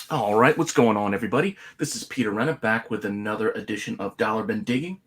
All right, what's going on, everybody? This is Peter Renna back with another edition of Dollar Bin Digging.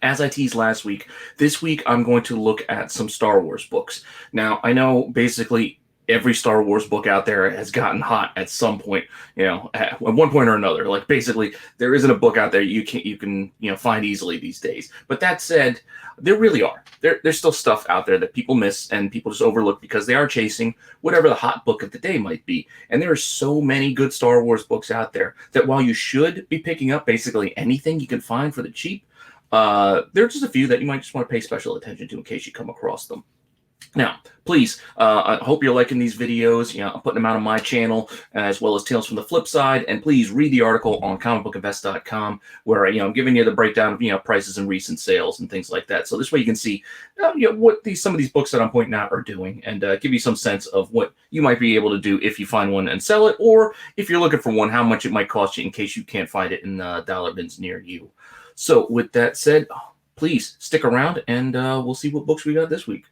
As I teased last week, this week I'm going to look at some Star Wars books. Now, I know basically every Star Wars book out there has gotten hot at some point, at one point or another. Like basically, there isn't a book out there you can find easily these days. But that said, there really are. There's still stuff out there that people miss and people just overlook because they are chasing whatever the hot book of the day might be. And there are so many good Star Wars books out there that while you should be picking up basically anything you can find for the cheap, there are just a few that you might just want to pay special attention to in case you come across them. Now, please, I hope you're liking these videos. I'm putting them out on my channel as well as Tales from the Flip Side. And please read the article on comicbookinvest.com where I'm giving you the breakdown of prices and recent sales and things like that. So this way you can see what some of these books that I'm pointing out are doing and give you some sense of what you might be able to do if you find one and sell it, or if you're looking for one, how much it might cost you in case you can't find it in dollar bins near you. So with that said, please stick around and we'll see what books we got this week.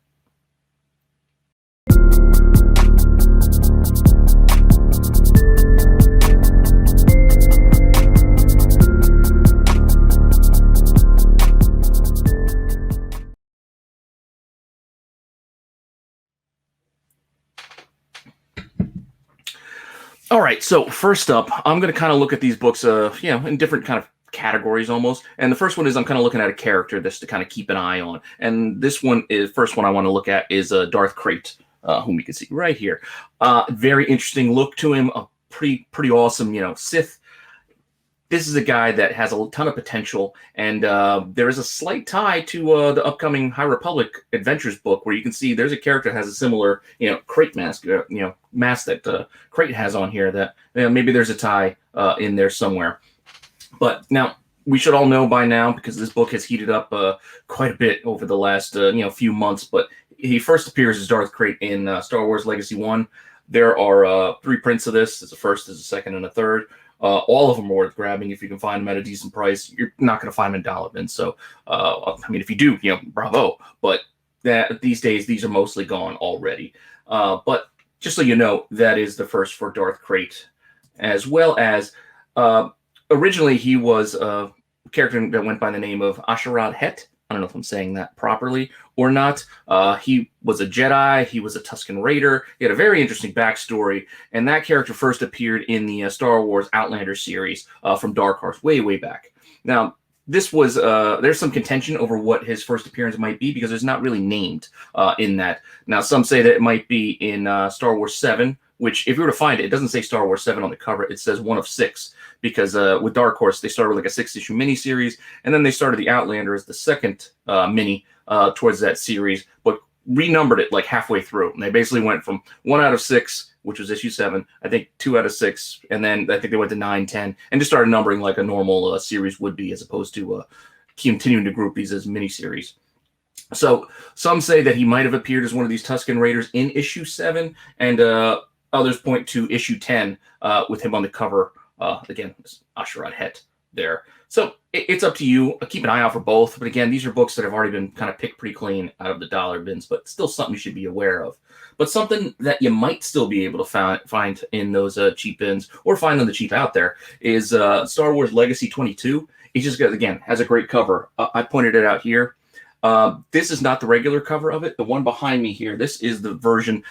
All right, so first up, I'm going to kind of look at these books, in different kind of categories almost. And the first one is I'm kind of looking at a character just to kind of keep an eye on. And this one is first one I want to look at is Darth Krayt, whom you can see right here. Very interesting look to him, a pretty awesome, Sith. This is a guy that has a ton of potential, and there is a slight tie to the upcoming High Republic Adventures book, where you can see there's a character that has a similar, Krayt mask, mask that Krayt has on here. That maybe there's a tie in there somewhere. But now we should all know by now, because this book has heated up quite a bit over the last few months. But he first appears as Darth Krayt in Star Wars Legacy 1. There are 3 prints of this. There's a first, there's a second, and a third. All of them are worth grabbing if you can find them at a decent price. You're not going to find them in dollar bins. So, if you do, bravo. But these days, these are mostly gone already. But just so you know, that is the first for Darth Krayt, as well as originally he was a character that went by the name of Asherad Het. I don't know if I'm saying that properly or not. He was a Jedi. He was a Tusken Raider. He had a very interesting backstory, and that character first appeared in the Star Wars Outlander series from Dark Horse way back. Now, this was there's some contention over what his first appearance might be because it's not really named in that. Now, some say that it might be in Star Wars 7, which if you were to find it, it doesn't say Star Wars 7 on the cover. It says 1 of 6 because with Dark Horse, they started with like a 6-issue miniseries, and then they started the Outlander as the second mini towards that series, but renumbered it like halfway through. And they basically went from 1 out of 6, which was issue 7, I think 2 out of 6, and then I think they went to 9, 10, and just started numbering like a normal series would be, as opposed to continuing to group these as miniseries. So some say that he might have appeared as one of these Tusken Raiders in issue 7, and others point to issue 10 with him on the cover. Again, Asherad Het there. So it's up to you. Keep an eye out for both. But again, these are books that have already been kind of picked pretty clean out of the dollar bins, but still something you should be aware of. But something that you might still be able to find in those cheap bins, or find on the cheap out there, is Star Wars Legacy 22. It just, again, has a great cover. I pointed it out here. This is not the regular cover of it. The one behind me here, this is the version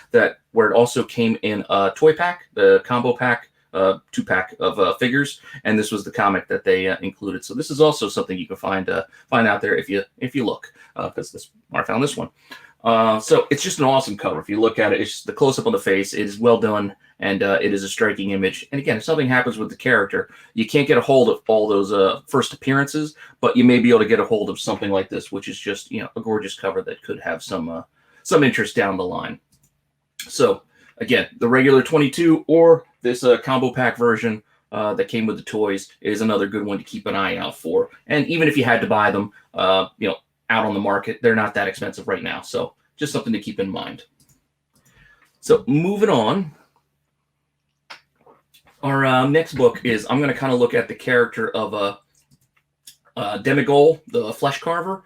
where it also came in a toy pack, the combo pack, 2-pack of figures, and this was the comic that they included. So this is also something you can find out there if you look, because I found this one. So it's just an awesome cover. If you look at it, it's just the close up on the face. It is well done, and it is a striking image. And again, if something happens with the character, you can't get a hold of all those first appearances, but you may be able to get a hold of something like this, which is just a gorgeous cover that could have some interest down the line. So again, the regular 22 or this combo pack version that came with the toys is another good one to keep an eye out for. And even if you had to buy them, out on the market, they're not that expensive right now. So just something to keep in mind. So moving on, our next book is, I'm going to kind of look at the character of Demagol, the Flesh Carver,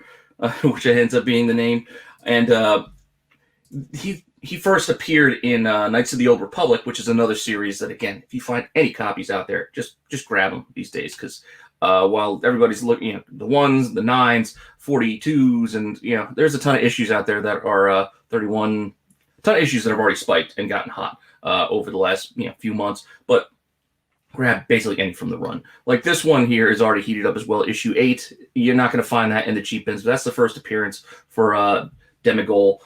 which ends up being the name. And he first appeared in Knights of the Old Republic, which is another series that, again, if you find any copies out there, just grab them these days, because while everybody's looking, the 1s, the 9s, 42s, and there's a ton of issues out there that are 31, a ton of issues that have already spiked and gotten hot over the last few months, but grab basically any from the run. Like this one here is already heated up as well, issue 8. You're not going to find that in the cheap bins, but that's the first appearance for Demagol.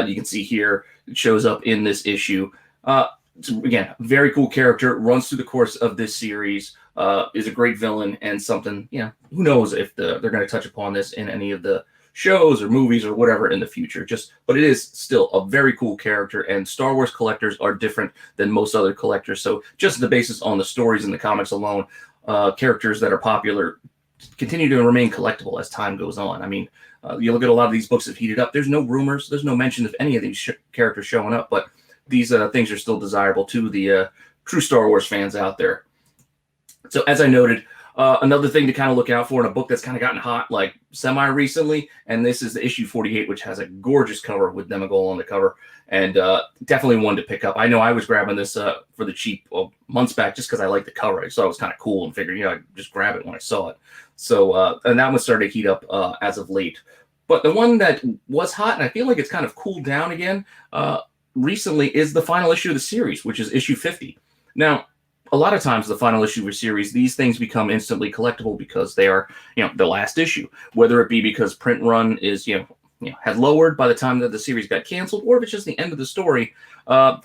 You can see here it shows up in this issue. Again, very cool character, runs through the course of this series, is a great villain, and something, who knows if they're going to touch upon this in any of the shows or movies or whatever in the future. But it is still a very cool character, and Star Wars collectors are different than most other collectors. So just the basis on the stories in the comics alone, characters that are popular continue to remain collectible as time goes on. I mean, you look at a lot of these books that have heated up. There's no rumors. There's no mention of any of these characters showing up, but these things are still desirable to the true Star Wars fans out there. So as I noted, another thing to kind of look out for in a book that's kind of gotten hot like semi-recently, and this is the issue 48, which has a gorgeous cover with Demagol on the cover, and definitely one to pick up. I know I was grabbing this for the cheap months back just because I liked the cover. I saw it was kind of cool and figured, I'd just grab it when I saw it. So, and that one started to heat up as of late. But the one that was hot, and I feel like it's kind of cooled down again recently, is the final issue of the series, which is issue 50. Now, a lot of times the final issue of a series, these things become instantly collectible because they are, the last issue, whether it be because print run is, had lowered by the time that the series got canceled, or if it's just the end of the story.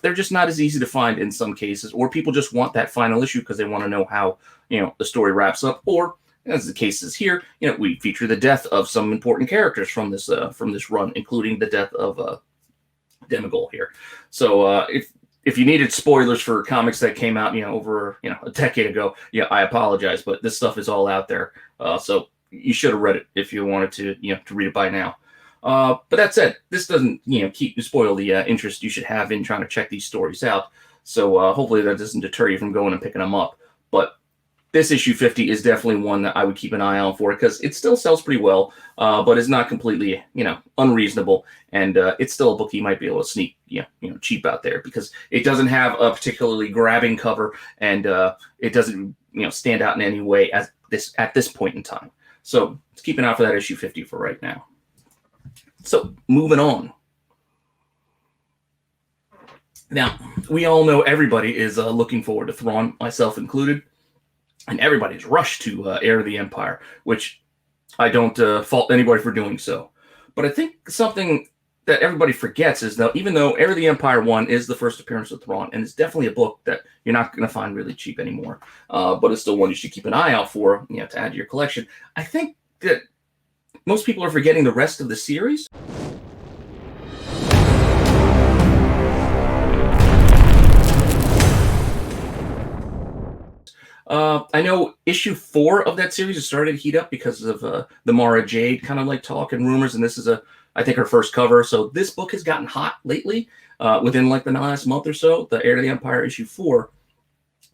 They're just not as easy to find in some cases, or people just want that final issue because they want to know how, the story wraps up, or as the case is here, we feature the death of some important characters from this run, including the death of Demagol here. So if you needed spoilers for comics that came out, over a decade ago, I apologize, but this stuff is all out there. So you should have read it if you wanted to, to read it by now. But that said, this doesn't, spoil the interest you should have in trying to check these stories out. So hopefully that doesn't deter you from going and picking them up. But this issue 50 is definitely one that I would keep an eye on for, because it still sells pretty well, but it's not completely, unreasonable. And it's still a book you might be able to sneak, cheap out there, because it doesn't have a particularly grabbing cover, and it doesn't, stand out in any way at this point in time. So let's keep an eye for that issue 50 for right now. So moving on. Now, we all know everybody is looking forward to Thrawn, myself included. And everybody's rushed to Heir of the Empire, which I don't fault anybody for doing so. But I think something that everybody forgets is that even though Heir of the Empire 1 is the first appearance of Thrawn, and it's definitely a book that you're not going to find really cheap anymore, but it's still one you should keep an eye out for, to add to your collection, I think that most people are forgetting the rest of the series. I know issue 4 of that series has started to heat up because of the Mara Jade kind of like talk and rumors, and this is I think her first cover. So this book has gotten hot lately, within like the last month or so, the Heir to the Empire issue 4.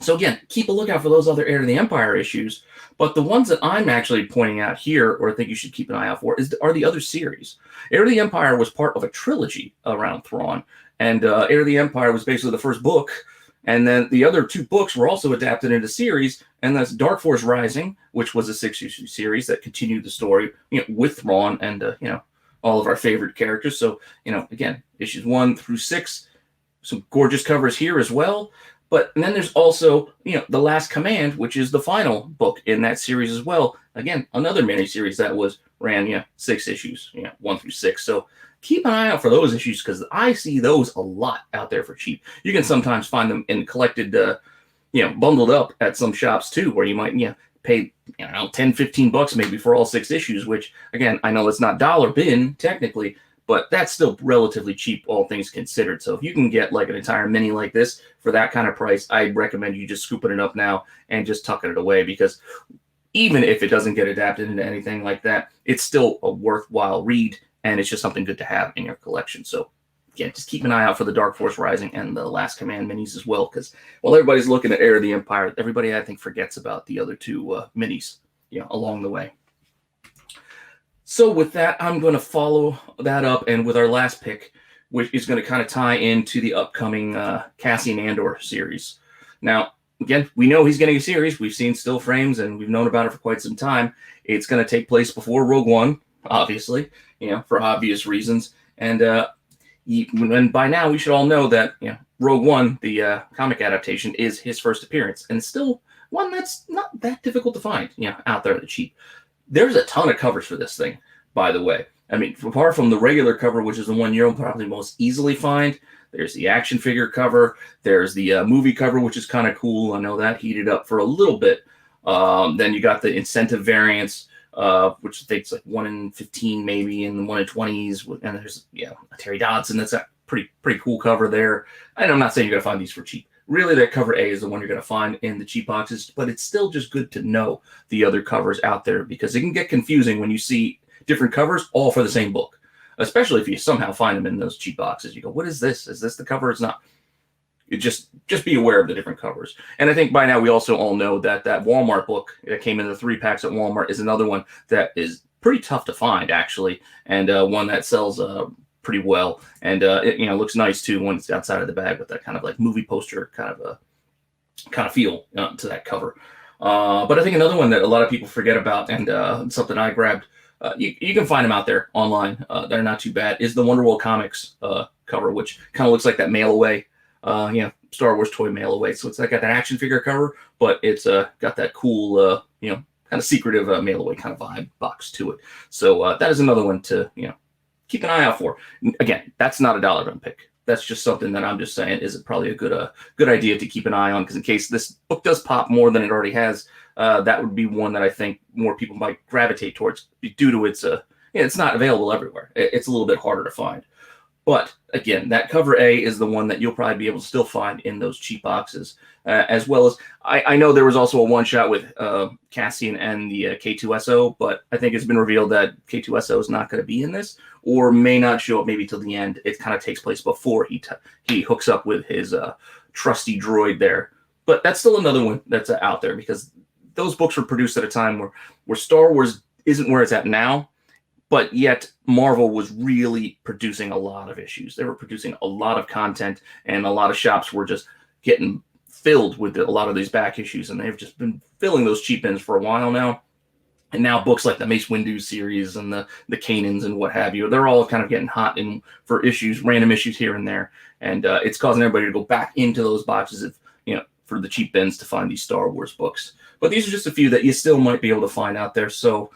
So again, keep a lookout for those other Heir to the Empire issues. But the ones that I'm actually pointing out here, or I think you should keep an eye out for, are the other series. Heir to the Empire was part of a trilogy around Thrawn, and Heir to the Empire was basically the first book. And then the other 2 books were also adapted into series, and that's Dark Force Rising, which was a 6-issue series that continued the story, with Thrawn and all of our favorite characters. So again, issues 1 through 6, some gorgeous covers here as well. But and then there's also The Last Command, which is the final book in that series as well. Again, another miniseries that ran 6 issues, 1 through 6. So keep an eye out for those issues, because I see those a lot out there for cheap. You can sometimes find them in collected, bundled up at some shops too, where you might, pay, $10-15 maybe for all 6 issues, which again, I know it's not dollar bin technically, but that's still relatively cheap, all things considered. So if you can get like an entire mini like this for that kind of price, I'd recommend you just scooping it up now and just tucking it away, because even if it doesn't get adapted into anything like that, it's still a worthwhile read. And it's just something good to have in your collection. So, again, just keep an eye out for the Dark Force Rising and the Last Command minis as well, because while everybody's looking at Heir of the Empire, everybody, I think, forgets about the other 2 minis, along the way. So with that, I'm going to follow that up, and with our last pick, which is going to kind of tie into the upcoming Cassian Andor series. Now, again, we know he's getting a series. We've seen still frames, and we've known about it for quite some time. It's going to take place before Rogue One, obviously, for obvious reasons. And by now, we should all know that Rogue One, the comic adaptation, is his first appearance, and it's still one that's not that difficult to find, out there at the cheap. There's a ton of covers for this thing, by the way. I mean, apart from the regular cover, which is the one you'll probably most easily find, there's the action figure cover. There's the movie cover, which is kind of cool. I know that heated up for a little bit. Then you got the incentive variants, which I think it's like 1 in 15 maybe, and 1 in 20s. And there's a Terry Dodson. That's a pretty cool cover there. And I'm not saying you're gonna find these for cheap. Really, that cover A is the one you're gonna find in the cheap boxes. But it's still just good to know the other covers out there, because it can get confusing when you see different covers all for the same book. Especially if you somehow find them in those cheap boxes. You go, what is this? Is this the cover? It's not. You just be aware of the different covers. And I think by now we also all know that Walmart book that came in the 3 packs at Walmart is another one that is pretty tough to find, actually, and one that sells pretty well. And it looks nice too when it's outside of the bag with that kind of like movie poster kind of feel to that cover. But I think another one that a lot of people forget about, and something I grabbed. You can find them out there online. They're not too bad. Is the Wonderworld Comics cover, which kind of looks like that mail away, Star Wars toy mail away. So it's like got that action figure cover, but it's got that cool, kind of secretive mail away kind of vibe box to it. So that is another one to keep an eye out for. Again, that's not a dollar bin pick. That's just something that I'm just saying is probably a good idea to keep an eye on, because in case this book does pop more than it already has. That would be one that I think more people might gravitate towards due to its it's not available everywhere. It's a little bit harder to find. But again, that cover A is the one that you'll probably be able to still find in those cheap boxes, as well as I know there was also a one shot with Cassian and the K2SO, but I think it's been revealed that K2SO is not going to be in this, or may not show up maybe till the end. It kind of takes place before he hooks up with his trusty droid there. But that's still another one that's out there, because those books were produced at a time where Star Wars isn't where it's at now, but yet Marvel was really producing a lot of issues. They were producing a lot of content, and a lot of shops were just getting filled with a lot of these back issues, and they've just been filling those cheap ends for a while now. And now books like the Mace Windu series and the Kanans and what have you, they're all kind of getting hot for issues, random issues here and there, and it's causing everybody to go back into those boxes for the cheap bins to find these Star Wars books. But these are just a few that you still might be able to find out there. So,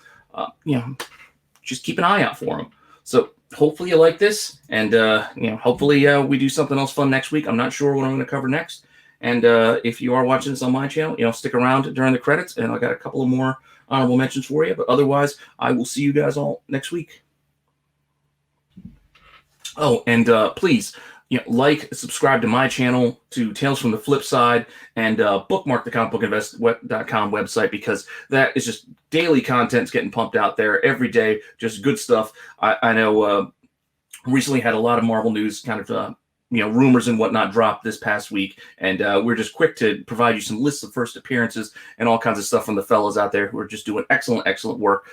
just keep an eye out for them. So hopefully you like this, and hopefully we do something else fun next week. I'm not sure what I'm going to cover next. And if you are watching this on my channel, stick around during the credits, and I got a couple of more honorable mentions for you. But otherwise, I will see you guys all next week. Oh, and please, subscribe to my channel, to Tales from the Flip Side, and bookmark the comicbookinvest.com website, because that is just daily content's getting pumped out there every day, just good stuff. I know recently had a lot of Marvel news kind of rumors and whatnot dropped this past week, and we're just quick to provide you some lists of first appearances and all kinds of stuff from the fellas out there who are just doing excellent work.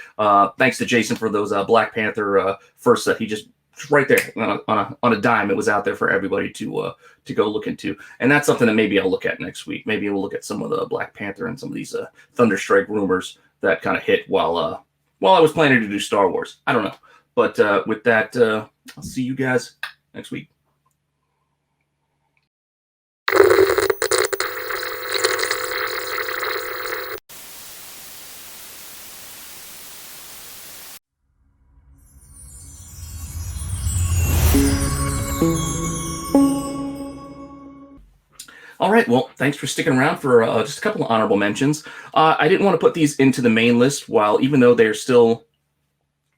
Thanks to Jason for those Black Panther firsts that he just right there on a dime. It was out there for everybody to go look into, and that's something that maybe I'll look at next week. Maybe we'll look at some of the Black Panther and some of these Thunderstrike rumors that kind of hit while I was planning to do Star Wars. I don't know, but with that, I'll see you guys next week. All right, well, thanks for sticking around for just a couple of honorable mentions. I didn't want to put these into the main list, even though they're still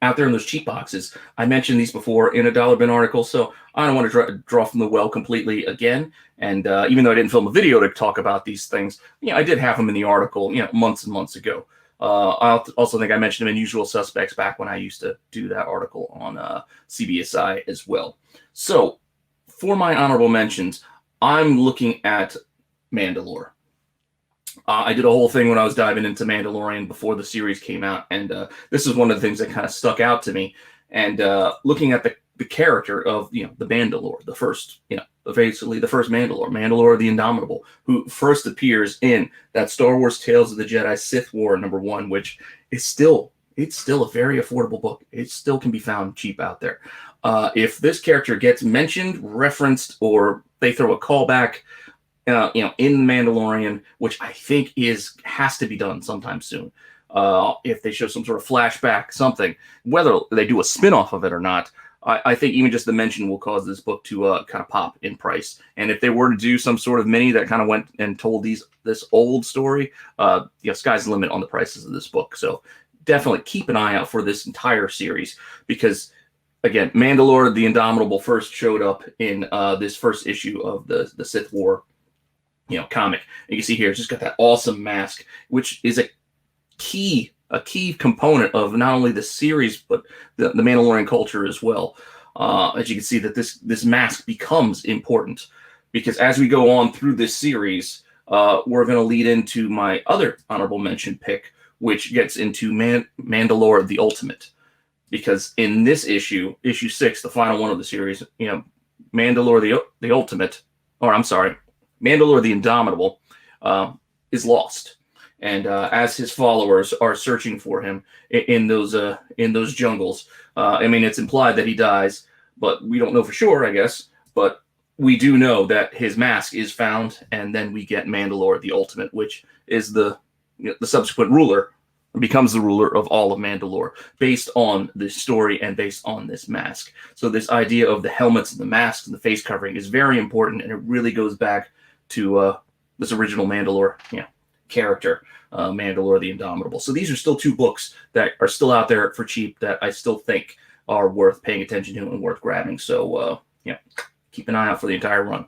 out there in those cheap boxes. I mentioned these before in a dollar bin article, so I don't want to draw from the well completely again. And even though I didn't film a video to talk about these things, I did have them in the article, months and months ago. I also think I mentioned them in Usual Suspects back when I used to do that article on CBSI as well. So for my honorable mentions, I'm looking at Mandalore. I did a whole thing when I was diving into Mandalorian before the series came out, and this is one of the things that kind of stuck out to me. And looking at the character of, the Mandalore, the first, basically the first Mandalore the Indomitable, who first appears in that Star Wars Tales of the Jedi Sith War #1, which is still a very affordable book. It still can be found cheap out there. If this character gets mentioned, referenced, or they throw a callback, in Mandalorian, which I think has to be done sometime soon. If they show some sort of flashback, something, whether they do a spin-off of it or not, I think even just the mention will cause this book to kind of pop in price. And if they were to do some sort of mini that kind of went and told this old story, sky's the limit on the prices of this book. So definitely keep an eye out for this entire series, because again, Mandalore the Indomitable first showed up in this first issue of the Sith War, comic. And you can see here, it's just got that awesome mask, which is a key component of not only the series but the Mandalorian culture as well. As you can see, that this mask becomes important, because as we go on through this series, we're going to lead into my other honorable mention pick, which gets into Mandalore the Ultimate. Because in this issue 6, the final one of the series, Mandalore the Ultimate, or I'm sorry, Mandalore the Indomitable, is lost. And as his followers are searching for him in those jungles, it's implied that he dies, but we don't know for sure, I guess. But we do know that his mask is found, and then we get Mandalore the Ultimate, which is the subsequent ruler, becomes the ruler of all of Mandalore, based on this story and based on this mask. So this idea of the helmets and the masks and the face covering is very important, and it really goes back to this original Mandalore character, Mandalore the Indomitable. So these are still 2 books that are still out there for cheap that I still think are worth paying attention to and worth grabbing. So keep an eye out for the entire run.